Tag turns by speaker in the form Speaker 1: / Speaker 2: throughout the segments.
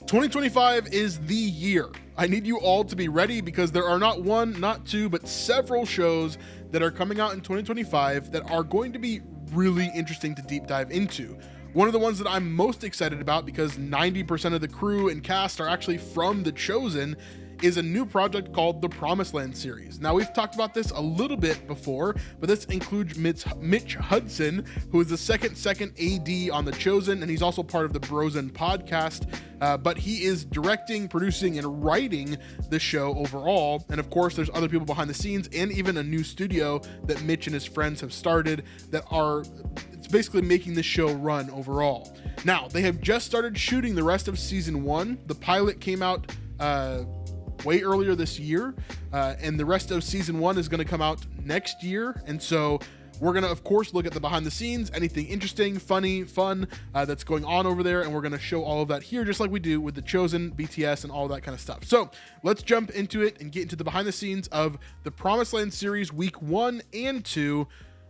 Speaker 1: 2025 is the year. I need you all to be ready because there are not one, not two, but several shows that are coming out in 2025 that are going to be really interesting to deep dive into. One of the ones that I'm most excited about, because 90% of the crew and cast are actually from The Chosen, is a new project called the Promised Land series. Now, we've talked about this a little bit before, but this includes Mitch Hudson, who is the second AD on The Chosen, and he's also part of the Brosen podcast, but he is directing, producing, and writing the show overall. And of course, there's other people behind the scenes and even a new studio that Mitch and his friends have started that are basically making the show run overall. Now, they have just started shooting the rest of season 1. The pilot came out way earlier this year, and the rest of season 1 is going to come out next year. And so we're going to, of course, look at the behind the scenes, anything interesting, funny, fun that's going on over there, and we're going to show all of that here, just like we do with The Chosen, BTS, and all that kind of stuff. So let's jump into it and get into the behind the scenes of the Promised Land series week 1 and 2.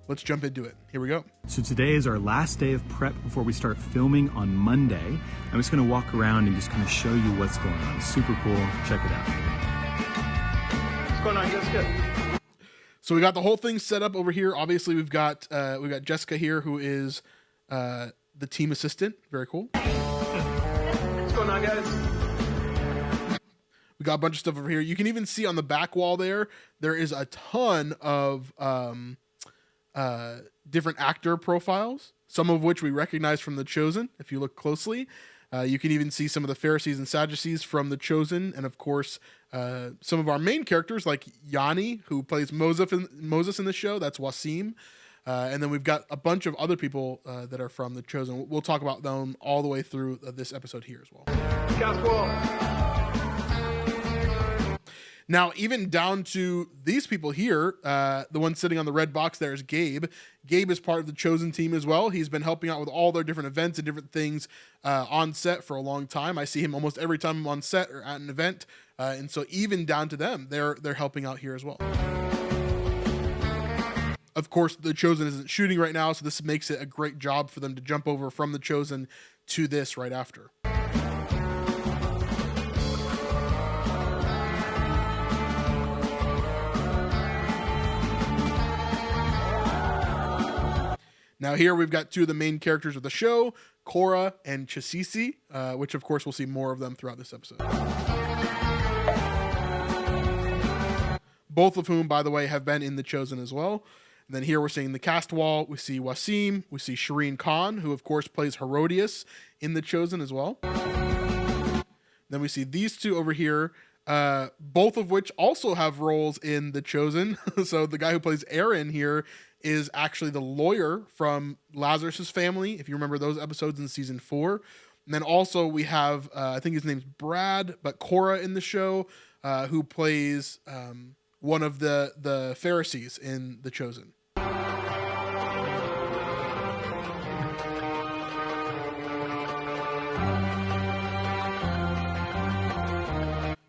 Speaker 1: Let's jump into it. Here we go.
Speaker 2: So today is our last day of prep before we start filming on Monday. I'm just going to walk around and just kind of show you what's going on. It's super cool. Check it out.
Speaker 3: What's going on, Jessica?
Speaker 1: So we got the whole thing set up over here. Obviously, we've got Jessica here, who is the team assistant. Very cool.
Speaker 3: What's going on, guys?
Speaker 1: We got a bunch of stuff over here. You can even see on the back wall there is a ton of different actor profiles, some of which we recognize from The Chosen. If you look closely, you can even see some of the Pharisees and Sadducees from The Chosen, and of course some of our main characters like Yanni, who plays Moses in the show. That's Wasim. And then we've got a bunch of other people that are from The Chosen. We'll talk about them all the way through this episode here as well. Now, even down to these people here, the one sitting on the red box there is Gabe. Gabe is part of The Chosen team as well. He's been helping out with all their different events and different things on set for a long time. I see him almost every time I'm on set or at an event. And so even down to them, they're helping out here as well. Of course, The Chosen isn't shooting right now, so this makes it a great job for them to jump over from The Chosen to this right after. Now here we've got two of the main characters of the show, Cora and Chasisi, which of course we'll see more of them throughout this episode. Both of whom, by the way, have been in The Chosen as well. And then here we're seeing the cast wall. We see Wasim. We see Shireen Khan, who of course plays Herodias in The Chosen as well. Then we see these two over here, both of which also have roles in The Chosen. So the guy who plays Aaron here is actually the lawyer from Lazarus's family, if you remember those episodes in season 4. And then also we have, I think his name's Brad, but Cora in the show, who plays one of the Pharisees in The Chosen.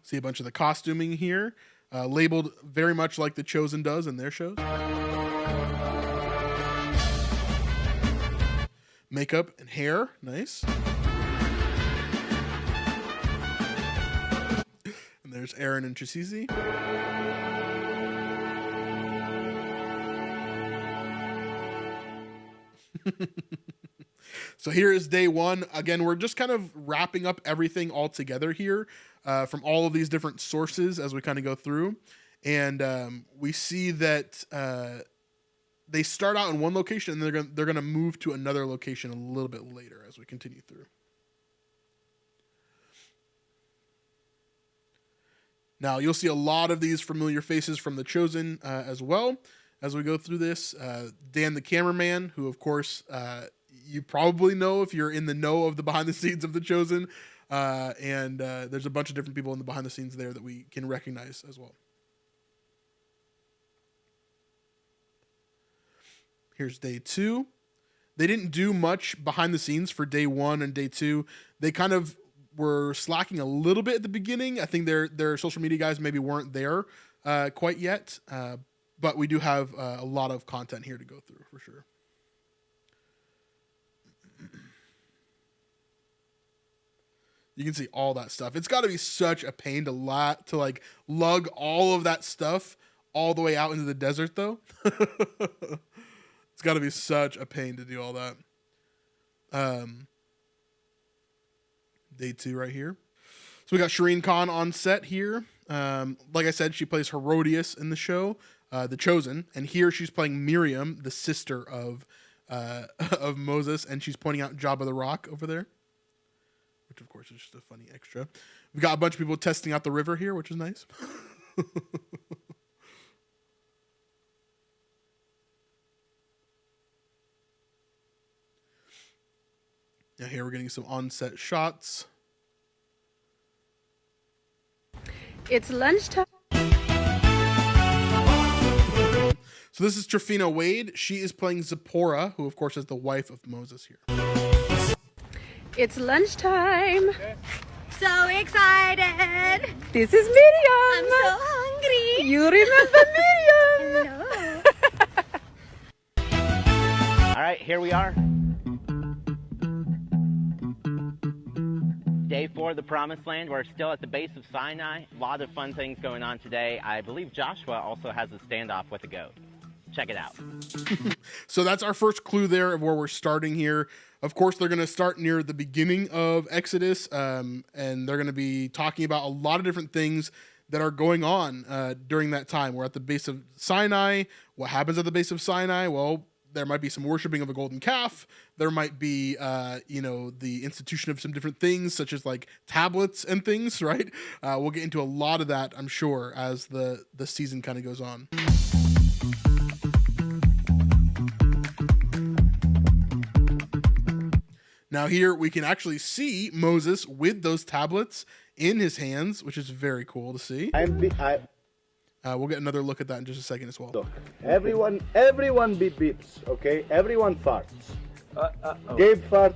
Speaker 1: See a bunch of the costuming here, labeled very much like The Chosen does in their shows. Makeup and hair, nice. And there's Aaron and Chasisi. So here is day 1. Again, we're just kind of wrapping up everything all together here from all of these different sources as we kind of go through. And we see that they start out in one location and they're gonna move to another location a little bit later as we continue through. Now you'll see a lot of these familiar faces from The Chosen as well as we go through this. Dan the cameraman, who of course you probably know if you're in the know of the behind the scenes of The Chosen, and there's a bunch of different people in the behind the scenes there that we can recognize as well. Here's day 2. They didn't do much behind the scenes for day 1 and day 2. They kind of were slacking a little bit at the beginning. I think their social media guys maybe weren't there quite yet, but we do have a lot of content here to go through for sure. You can see all that stuff. It's got to be such a pain to like lug all of that stuff all the way out into the desert, though. It's got to be such a pain to do all that. Day 2 right here. So we got Shireen Khan on set here. Like I said, she plays Herodias in the show, The Chosen, and here she's playing Miriam, the sister of Moses, and she's pointing out Jabba the Rock over there, which of course is just a funny extra. We got a bunch of people testing out the river here, which is nice. Now here we're getting some on-set shots.
Speaker 4: It's lunchtime.
Speaker 1: So this is Trafina Wade. She is playing Zipporah, who of course is the wife of Moses here.
Speaker 4: It's lunchtime.
Speaker 3: Okay.
Speaker 5: So excited!
Speaker 4: This is Miriam.
Speaker 5: I'm so hungry!
Speaker 4: You remember Miriam?
Speaker 5: No.
Speaker 6: All right, here we are. Day 4 of the Promised Land. We're still at the base of Sinai. A lot of fun things going on today. I believe Joshua also has a standoff with a goat. Check it out.
Speaker 1: So that's our first clue there of where we're starting here. Of course, they're going to start near the beginning of Exodus, and they're going to be talking about a lot of different things that are going on during that time. We're at the base of Sinai. What happens at the base of Sinai? Well, there might be some worshiping of a golden calf. There might be, the institution of some different things, such as like tablets and things, right? We'll get into a lot of that, I'm sure, as the season kind of goes on. Now here we can actually see Moses with those tablets in his hands, which is very cool to see. We'll get another look at that in just a second as well.
Speaker 7: Look, everyone be beeps, okay? Everyone farts. Gabe farts.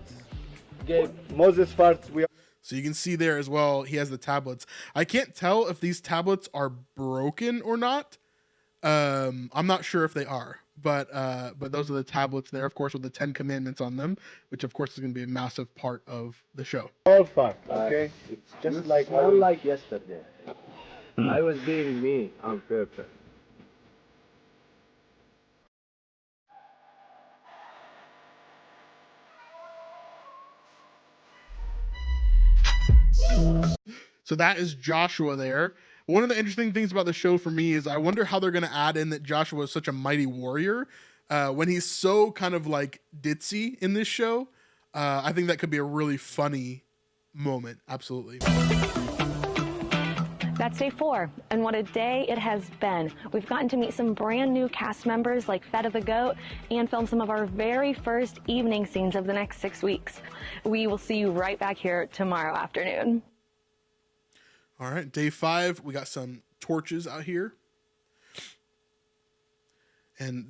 Speaker 7: Moses farts.
Speaker 1: So you can see there as well, he has the tablets. I can't tell if these tablets are broken or not. I'm not sure if they are, but those are the tablets there, of course, with the 10 Commandments on them, which of course is going to be a massive part of the show.
Speaker 7: All fart, okay? It's just like
Speaker 8: yesterday. I was being me on purpose.
Speaker 1: So that is Joshua there. One of the interesting things about the show for me is I wonder how they're going to add in that Joshua is such a mighty warrior when he's so kind of like ditzy in this show. I think that could be a really funny moment. Absolutely.
Speaker 9: That's day 4, and what a day it has been. We've gotten to meet some brand new cast members like Feta the Goat and film some of our very first evening scenes of the next 6 weeks. We will see you right back here tomorrow afternoon.
Speaker 1: All right, day 5, we got some torches out here. And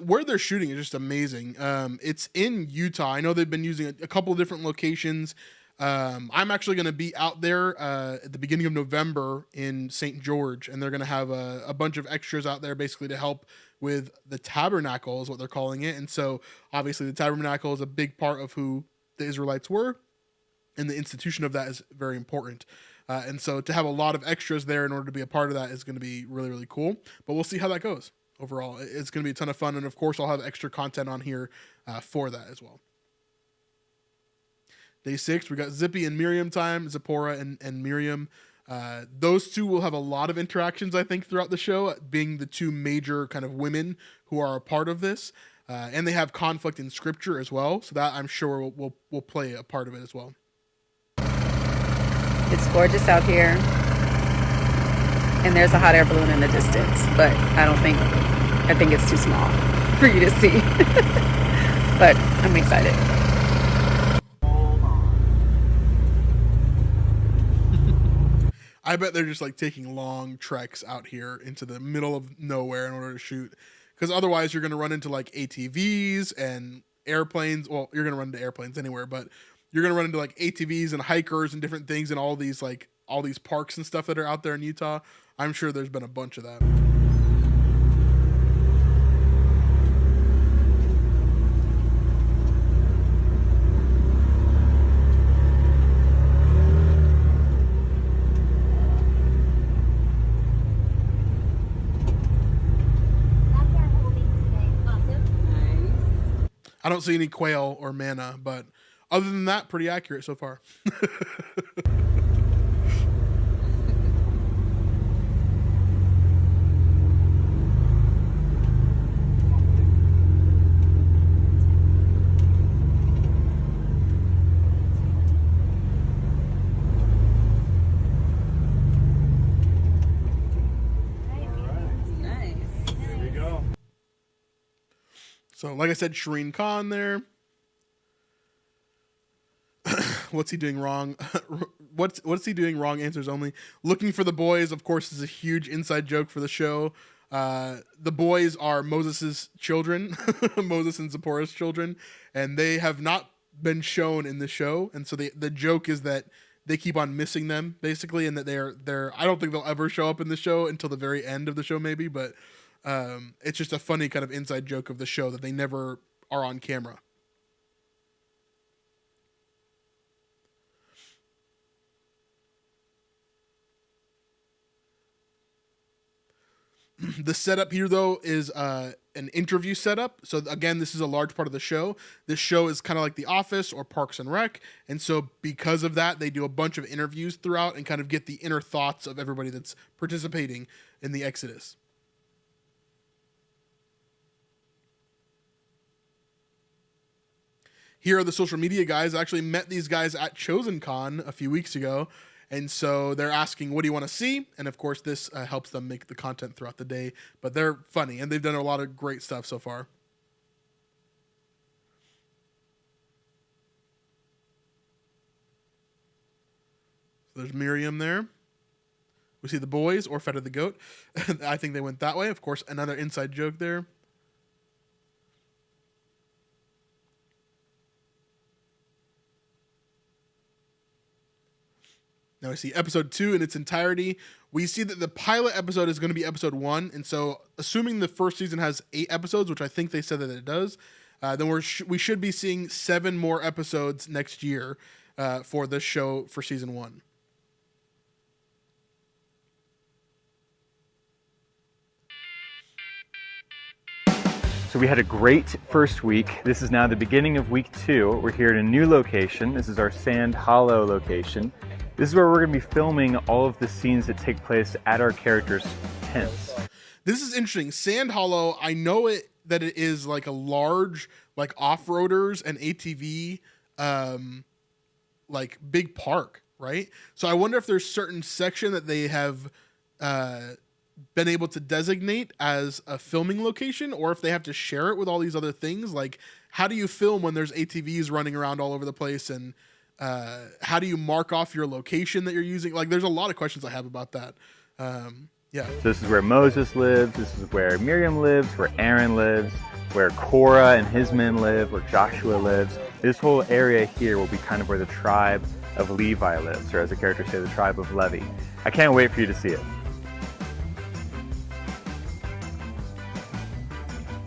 Speaker 1: where they're shooting is just amazing. It's in Utah. I know they've been using a couple of different locations. I'm actually going to be out there at the beginning of November in St. George, and they're going to have a bunch of extras out there basically to help with the tabernacle is what they're calling it. And so obviously the tabernacle is a big part of who the Israelites were, and the institution of that is very important. And so to have a lot of extras there in order to be a part of that is going to be really, really cool. But we'll see how that goes overall. It's going to be a ton of fun. And of course, I'll have extra content on here for that as well. Day 6, we got Zippy and Miriam time, Zipporah and Miriam. Those two will have a lot of interactions, I think, throughout the show, being the two major kind of women who are a part of this. And they have conflict in scripture as well. So that I'm sure will play a part of it as well.
Speaker 10: It's gorgeous out here. And there's a hot air balloon in the distance, but I think it's too small for you to see. But I'm excited.
Speaker 1: I bet they're just like taking long treks out here into the middle of nowhere in order to shoot. Because otherwise you're going to run into like ATVs and airplanes. Well, you're going to run into airplanes anywhere, but you're going to run into like ATVs and hikers and different things and all these parks and stuff that are out there in Utah. I'm sure there's been a bunch of that. I don't see any quail or manna, but other than that, pretty accurate so far. So, like I said, Shireen Khan there. What's he doing wrong? What's he doing wrong? Answers only. Looking for the boys, of course, is a huge inside joke for the show. The boys are Moses' children, Moses and Zipporah's children, and they have not been shown in the show. And so the joke is that they keep on missing them, basically, and that they're I don't think they'll ever show up in the show until the very end of the show, maybe, but it's just a funny kind of inside joke of the show that they never are on camera. The setup here, though, is an interview setup. So, again, this is a large part of the show. This show is kind of like The Office or Parks and Rec. And so because of that, they do a bunch of interviews throughout and kind of get the inner thoughts of everybody that's participating in the Exodus. Here are the social media guys. I actually met these guys at ChosenCon a few weeks ago. And so they're asking, what do you want to see? And of course, this helps them make the content throughout the day. But they're funny, and they've done a lot of great stuff so far. So there's Miriam there. We see the boys, or Feta the goat. I think they went that way. Of course, another inside joke there. Now we see episode 2 in its entirety. We see that the pilot episode is going to be episode 1. And so assuming the first season has 8 episodes, which I think they said that it does, then we should be seeing 7 more episodes next year for this show for season 1.
Speaker 2: So we had a great first week. This is now the beginning of week 2. We're here at a new location. This is our Sand Hollow location. This is where we're going to be filming all of the scenes that take place at our characters' tents.
Speaker 1: This is interesting. Sand Hollow, I know that it is like a large, like off-roaders and ATV, like big park, right? So I wonder if there's certain section that they have been able to designate as a filming location, or if they have to share it with all these other things. Like, how do you film when there's ATVs running around all over the place, and how do you mark off your location that you're using? Like, there's a lot of questions I have about that. Yeah.
Speaker 2: So this is where Moses lives. This is where Miriam lives, where Aaron lives, where Korah and his men live, where Joshua lives. This whole area here will be kind of where the tribe of Levi lives, or as the characters say, the tribe of Levi. I can't wait for you to see it.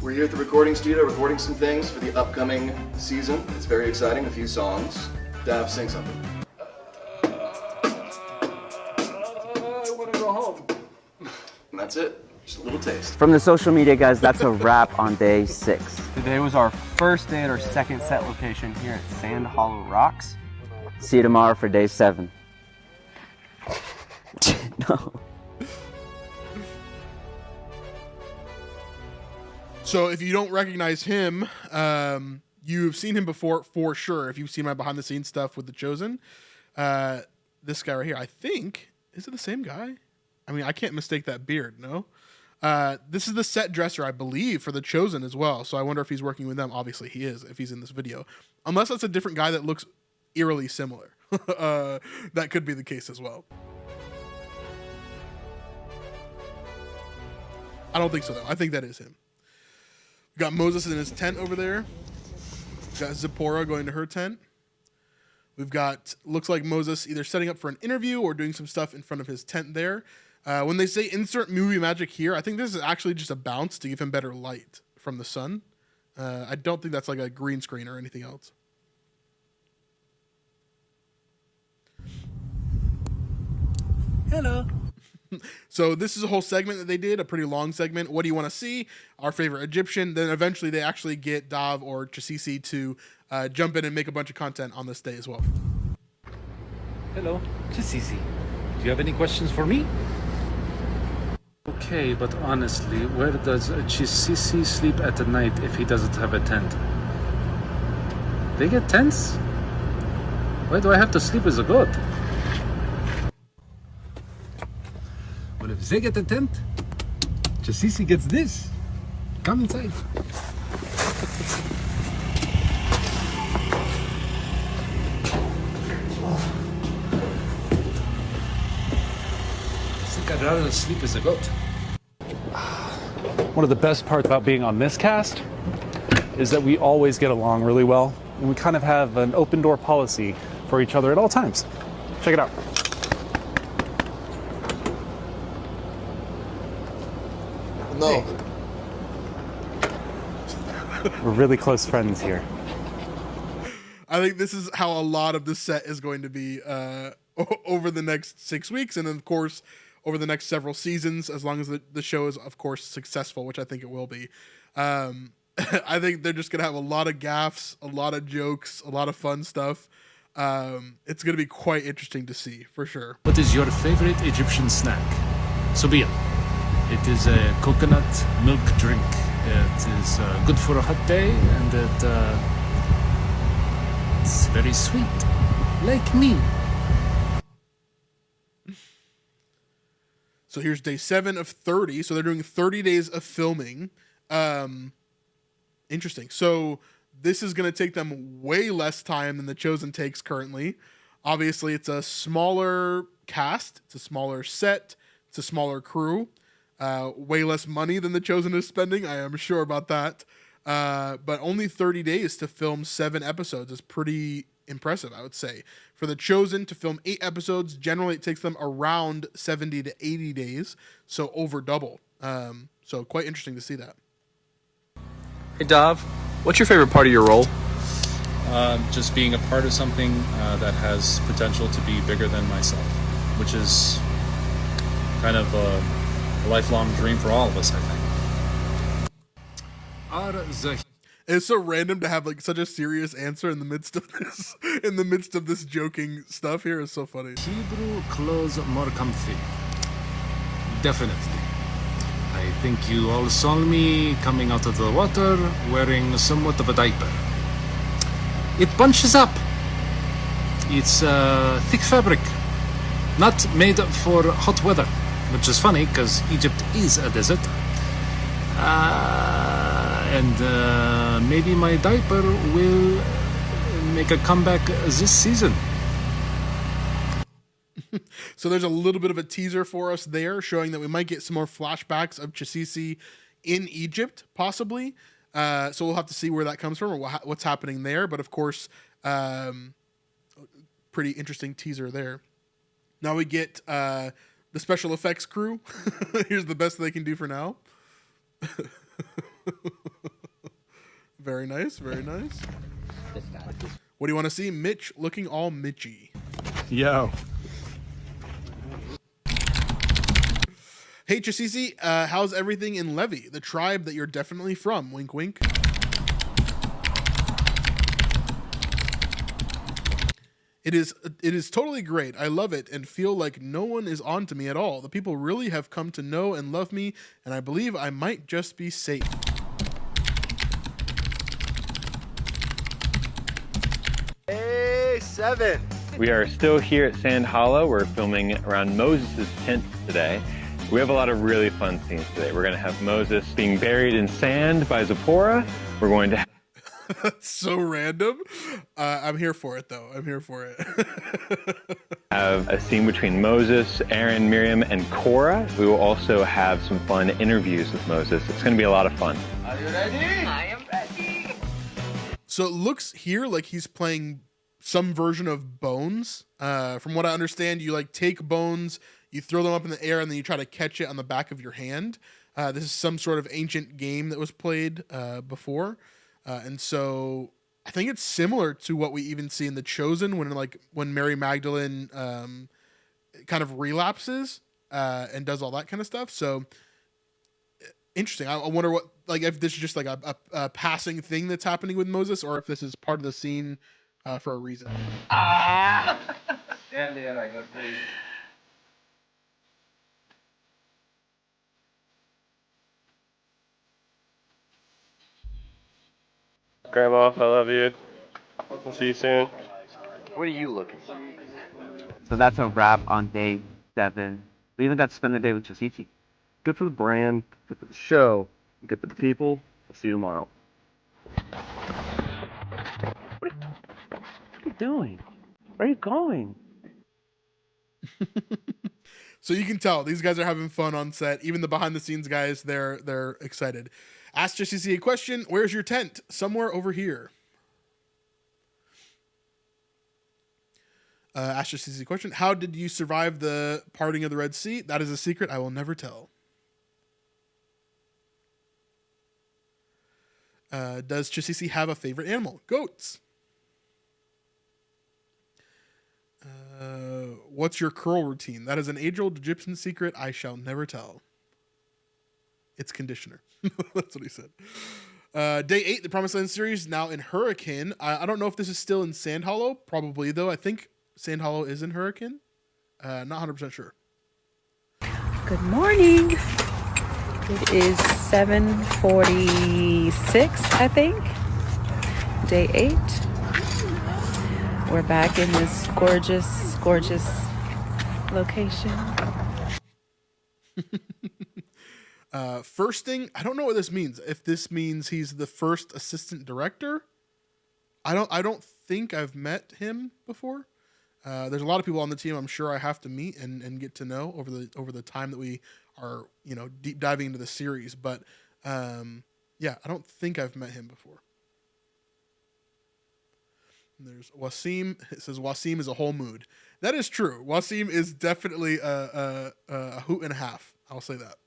Speaker 11: We're here at the recording studio recording some things for the upcoming season. It's very exciting, a few songs. Dav, sing something.
Speaker 3: I want to go home.
Speaker 11: And that's it. Just a little taste.
Speaker 12: From the social media guys, that's a wrap on day 6.
Speaker 8: Today was our first day at our second set location here at Sand Hollow Rocks.
Speaker 12: See you tomorrow for day 7. No.
Speaker 1: So if you don't recognize him, you've seen him before for sure. If you've seen my behind the scenes stuff with The Chosen, this guy right here, I think, is it the same guy? I mean, I can't mistake that beard, no? This is the set dresser, I believe, for The Chosen as well. So I wonder if he's working with them. Obviously he is, if he's in this video. Unless that's a different guy that looks eerily similar. That could be the case as well. I don't think so, though. I think that is him. We got Moses in his tent over there. We got Zipporah going to her tent. We've got, looks like Moses either setting up for an interview or doing some stuff in front of his tent there. When they say insert movie magic here, I think this is actually just a bounce to give him better light from the sun. I don't think that's like a green screen or anything else.
Speaker 13: Hello.
Speaker 1: So this is a whole segment that they did, a pretty long segment. What do you want to see? Our favorite Egyptian. Then eventually they actually get Dav or Chasisi to jump in and make a bunch of content on this day as well.
Speaker 13: Hello, Chasisi. Do you have any questions for me? Okay, but honestly, where does Chasisi sleep at the night if he doesn't have a tent? They get tents? Why do I have to sleep as a goat? Well, if they get a tent, Chasisi gets this. Come inside. I think I'd rather sleep as a goat. One of the best parts about being on this cast is that we always get along really well, and we kind of have an open door policy for each other at all times. Check it out.
Speaker 1: No.
Speaker 13: We're really close friends here.
Speaker 1: I think this is how a lot of the set is going to be over the next 6 weeks, and then of course over the next several seasons, as long as the show is of course successful, which I think it will be. I think they're just gonna have a lot of gaffes, a lot of jokes, a lot of fun stuff. It's gonna be quite interesting to see for sure.
Speaker 13: What is your favorite Egyptian snack? Sobia. It is a coconut milk drink. It is good for a hot day, and it's very sweet, like me.
Speaker 1: So here's day 7 of 30. So they're doing 30 days of filming. Interesting. So this is going to take them way less time than The Chosen takes currently. Obviously, it's a smaller cast. It's a smaller set. It's a smaller crew. Way less money than The Chosen is spending. I am sure about that. But only 30 days to film 7 episodes is pretty impressive, I would say. For The Chosen to film 8 episodes, generally it takes them around 70 to 80 days. So over double. So quite interesting to see that.
Speaker 14: Hey Dav, what's your favorite part of your role?
Speaker 13: Just being a part of something that has potential to be bigger than myself, which is kind of a lifelong dream for all of us, I think.
Speaker 1: It's so random to have like such a serious answer in the midst of this, joking stuff here is so funny.
Speaker 13: Hebrew clothes more comfy. Definitely. I think you all saw me coming out of the water wearing somewhat of a diaper. It bunches up. It's thick fabric, not made for hot weather, which is funny because Egypt is a desert. And maybe my diaper will make a comeback this season.
Speaker 1: So there's a little bit of a teaser for us there, showing that we might get some more flashbacks of Chasisi in Egypt, possibly. So we'll have to see where that comes from or what's happening there. But of course, pretty interesting teaser there. Now we get the special effects crew. Here's the best they can do for now. Very nice, very nice. What do you want to see? Mitch looking all Mitchy.
Speaker 15: Yo.
Speaker 1: Hey, Chasisi, how's everything in Levy, the tribe that you're definitely from? Wink, wink. It is totally great. I love it and feel like no one is on to me at all. The people really have come to know and love me, and I believe I might just be safe.
Speaker 7: Hey, 7.
Speaker 2: We are still here at Sand Hollow. We're filming around Moses' tent today. We have a lot of really fun scenes today. We're going to have Moses being buried in sand by Zipporah. We're going to
Speaker 1: That's so random. I'm here for it, though. I'm here for it.
Speaker 2: have a scene between Moses, Aaron, Miriam, and Korah. We will also have some fun interviews with Moses. It's going to be a lot of fun.
Speaker 3: Are you ready? I am ready.
Speaker 1: So it looks here like he's playing some version of Bones. From what I understand, you like take bones, you throw them up in the air, and then you try to catch it on the back of your hand. This is some sort of ancient game that was played before. And so I think it's similar to what we even see in The Chosen when Mary Magdalene kind of relapses. and does all that kind of stuff. So interesting. I wonder what, like, if this is just like a passing thing that's happening with Moses, or if this is part of the scene for a reason.
Speaker 3: Stand in, I got please.
Speaker 15: Grandma, I love you. I'll see you soon.
Speaker 7: What are you looking for?
Speaker 8: So that's a wrap on day 7. We even got to spend the day with Chasichi. Good for the brand, good for the show, good for the people. We'll see you tomorrow. What are you doing? Where are you going?
Speaker 1: So you can tell these guys are having fun on set. Even the behind the scenes guys, they're excited. Ask Jesse a question. Where's your tent? Somewhere over here. Ask Jesse a question. How did you survive the parting of the Red Sea? That is a secret I will never tell. Does Chasisi have a favorite animal? Goats. What's your curl routine? That is an age-old Egyptian secret I shall never tell. It's conditioner. That's what he said. Day 8, the Promised Land series, now in Hurricane. I don't know if this is still in Sand Hollow. Probably, though. I think Sand Hollow is in Hurricane. Not 100% sure.
Speaker 10: Good morning. It is 7:46, I think. Day 8. We're back in this gorgeous, gorgeous location.
Speaker 1: First thing, I don't know what this means. If this means he's the first assistant director, I don't think I've met him before. There's a lot of people on the team I'm sure I have to meet and get to know over the time that we are, deep diving into the series. But yeah, I don't think I've met him before. And there's Wasim. It says Wasim is a whole mood. That is true. Wasim is definitely a hoot and a half. I'll say that.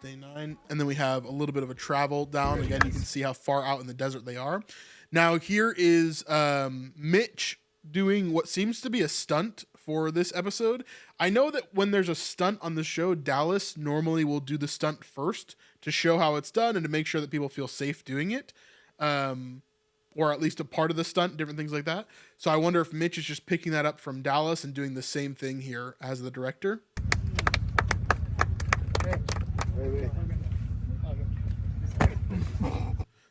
Speaker 1: Day 9, and then we have a little bit of a travel down. Again, you can see how far out in the desert they are. Now here is Mitch doing what seems to be a stunt for this episode. I know that when there's a stunt on the show, Dallas normally will do the stunt first to show how it's done and to make sure that people feel safe doing it, or at least a part of the stunt, different things like that. So I wonder if Mitch is just picking that up from Dallas and doing the same thing here as the director.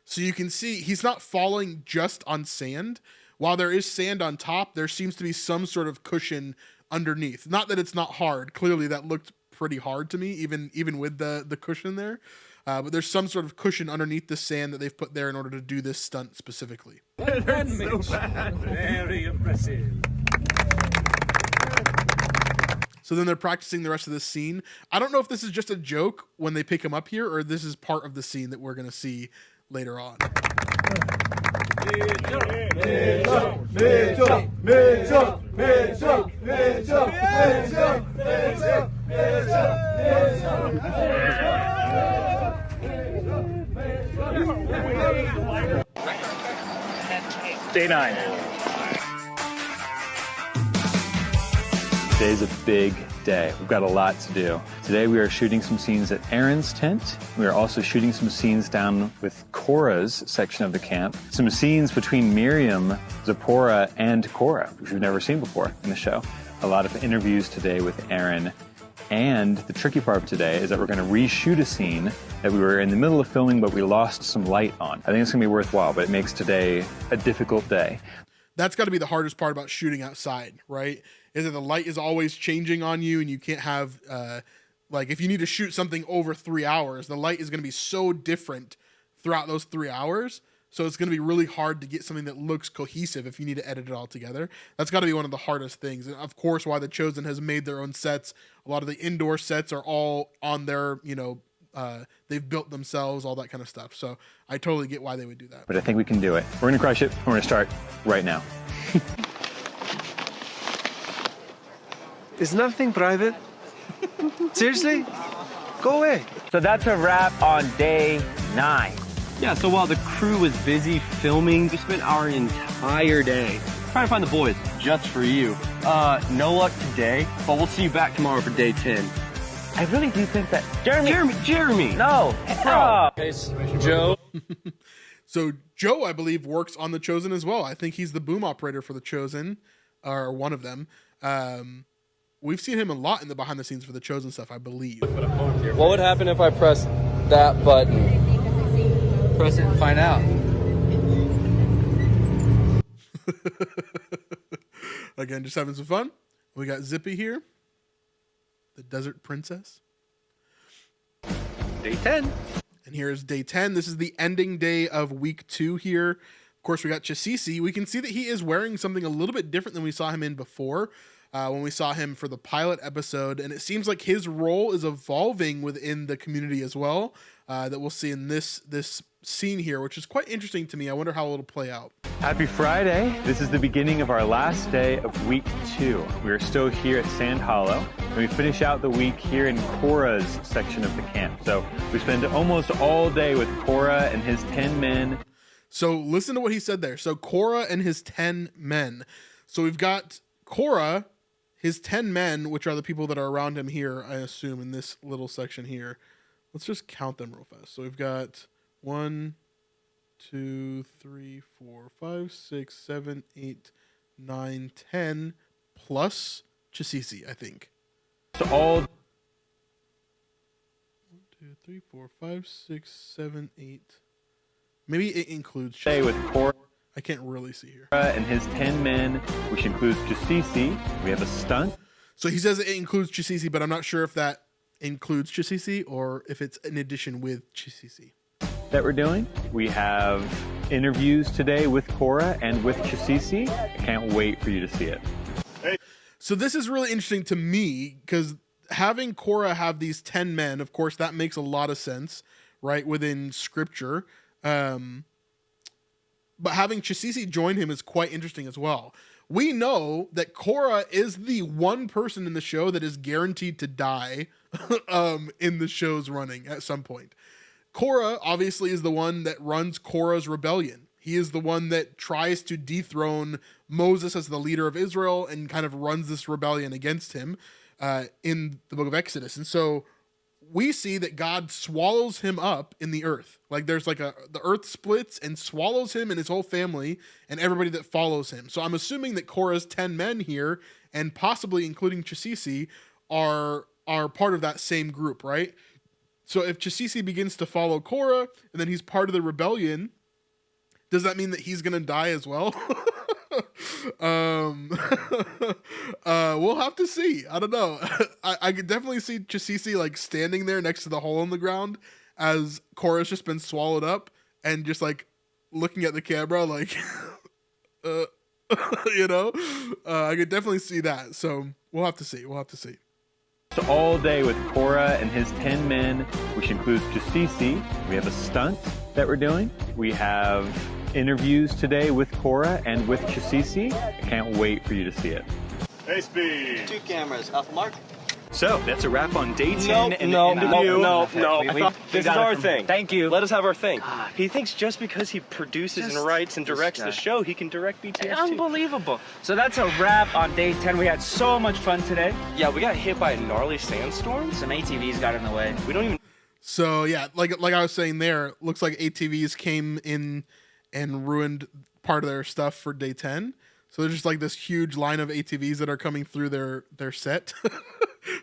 Speaker 1: So you can see he's not falling just on sand. While there is sand on top, there seems to be some sort of cushion underneath. Not that it's not hard. Clearly that looked pretty hard to me, even with the cushion there. But there's some sort of cushion underneath the sand that they've put there in order to do this stunt specifically.
Speaker 3: That's so bad. Very impressive.
Speaker 1: So then they're practicing the rest of this scene. I don't know if this is just a joke when they pick him up here, or this is part of the scene that we're going to see later on.
Speaker 15: Day 9.
Speaker 2: Today's a big day. We've got a lot to do. Today we are shooting some scenes at Aaron's tent. We are also shooting some scenes down with Cora's section of the camp. Some scenes between Miriam, Zipporah, and Cora, which we've never seen before in the show. A lot of interviews today with Aaron. And the tricky part today is that we're going to reshoot a scene that we were in the middle of filming, but we lost some light on. I think it's going to be worthwhile, but it makes today a difficult day.
Speaker 1: That's got to be the hardest part about shooting outside, right? Is that the light is always changing on you, and you can't have, like, if you need to shoot something over 3 hours, the light is going to be so different throughout those 3 hours. So it's going to be really hard to get something that looks cohesive if you need to edit it all together. That's got to be one of the hardest things. And of course, why The Chosen has made their own sets. A lot of the indoor sets are all on their, they've built themselves, all that kind of stuff. So I totally get why they would do that.
Speaker 2: But I think we can do it. We're going to crush it. We're going to start right now.
Speaker 7: Is nothing private? Seriously? Go away.
Speaker 12: So that's a wrap on day 9.
Speaker 14: Yeah, so while the crew was busy filming, we spent our entire day trying to find the boys just for you. No luck today, but we'll see you back tomorrow for day 10.
Speaker 12: I really do think that
Speaker 14: Jeremy!
Speaker 12: No,
Speaker 14: Bro! Joe?
Speaker 1: So Joe, I believe, works on The Chosen as well. I think he's the boom operator for The Chosen, or one of them. We've seen him a lot in the behind the scenes for The Chosen stuff, I believe.
Speaker 15: What would happen if I pressed that button?
Speaker 14: Press it and find out.
Speaker 1: Again, just having some fun. We got Zippy here, the Desert Princess.
Speaker 14: Day 10.
Speaker 1: And here is day 10. This is the ending day of week 2 here. Of course, we got Chasisi. We can see that he is wearing something a little bit different than we saw him in before, when we saw him for the pilot episode. And it seems like his role is evolving within the community as well, that we'll see in this scene here, which is quite interesting to me. I wonder how it'll play out.
Speaker 2: Happy Friday. This is the beginning of our last day of week 2. We are still here at Sand Hollow, and we finish out the week here in Korah's section of the camp. So we spend almost all day with Korah and his 10 men.
Speaker 1: So listen to what he said there. So Korah and his 10 men. So we've got Korah, his 10 men, which are the people that are around him here, I assume, in this little section here. Let's just count them real fast. So we've got 1, 2, 3, 4, 5, 6, 7, 8, 9, 10, plus Chasisi, I think.
Speaker 2: So all
Speaker 1: 1, 2, 3, 4, 5, 6, 7, 8. Maybe it includes
Speaker 2: day with Korah
Speaker 1: I can't really see here.
Speaker 2: And his 10 men, which includes Chasisi. We have a stunt.
Speaker 1: So he says it includes Chasisi, but I'm not sure if that includes Chasisi or if it's an addition with Chasisi.
Speaker 2: That we're doing. We have interviews today with Korah and with Chasisi. I can't wait for you to see it.
Speaker 1: Hey. So this is really interesting to me because having Korah have these 10 men, of course, that makes a lot of sense, right, within scripture. But having Chasisi join him is quite interesting as well. We know that Korah is the one person in the show that is guaranteed to die in the show's running at some point. Korah obviously is the one that runs Korah's rebellion. He is the one that tries to dethrone Moses as the leader of Israel and kind of runs this rebellion against him in the book of Exodus. And so we see that God swallows him up in the earth. Like there's like the earth splits and swallows him and his whole family and everybody that follows him. So I'm assuming that Korah's 10 men here, and possibly including Chasisi, are part of that same group, right? So if Chasisi begins to follow Korah and then he's part of the rebellion, does that mean that he's going to die as well? We'll have to see. I don't know. I could definitely see Chasisi like standing there next to the hole in the ground as Korah's just been swallowed up and just like looking at the camera like, you know, I could definitely see that. So we'll have to see. We'll have to see.
Speaker 2: So all day with Korah and his 10 men, which includes Chasisi. We have a stunt that we're doing. We have interviews today with Korah and with Chasisi. I can't wait for you to see it.
Speaker 16: Hey, Speed.
Speaker 17: 2 cameras. Off the mark.
Speaker 14: So, that's a wrap on day 10.
Speaker 17: No.
Speaker 14: This is our thing.
Speaker 17: Thank you.
Speaker 14: Let us have our thing.
Speaker 17: God.
Speaker 14: He thinks just because he produces and writes and directs the show, he can direct BTS too.
Speaker 17: Unbelievable. So that's a wrap on day 10. We had so much fun today.
Speaker 14: Yeah, we got hit by a gnarly sandstorm.
Speaker 17: Some ATVs got in the way.
Speaker 14: We don't even...
Speaker 1: So, yeah, like I was saying there, looks like ATVs came in and ruined part of their stuff for day 10. So there's just like this huge line of ATVs that are coming through their set,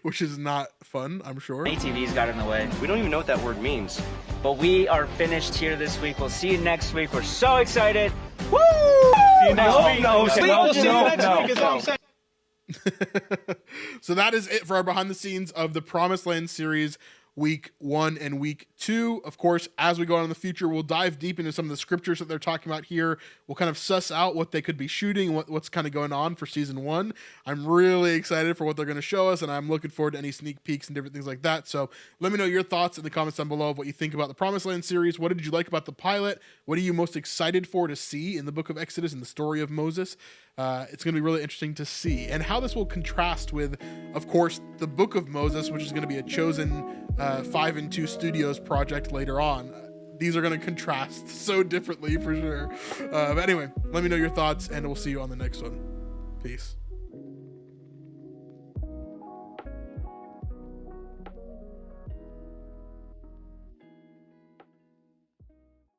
Speaker 1: which is not fun, I'm sure.
Speaker 17: ATVs got in the way.
Speaker 14: We don't even know what that word means.
Speaker 17: But we are finished here this week. We'll see you next week. We're so excited. Woo!
Speaker 14: See you next week.
Speaker 17: We'll see you next week is all I'm saying.
Speaker 1: So that is it for our behind the scenes of the Promised Land series, week 1 and week 2. Of course, as we go on in the future, we'll dive deep into some of the scriptures that they're talking about here. We'll kind of suss out what they could be shooting, what's kind of going on for season 1. I'm really excited for what they're going to show us, and I'm looking forward to any sneak peeks and different things like that. So let me know your thoughts in the comments down below of what you think about the Promised Land series. What did you like about the pilot? What are you most excited for to see in the book of Exodus and the story of Moses? It's going to be really interesting to see, and how this will contrast with, of course, the book of Moses, which is going to be a Chosen 5 and 2 Studios project later on. these are going to contrast so differently for sure. But anyway, let me know your thoughts, and we'll see you on the next one. Peace.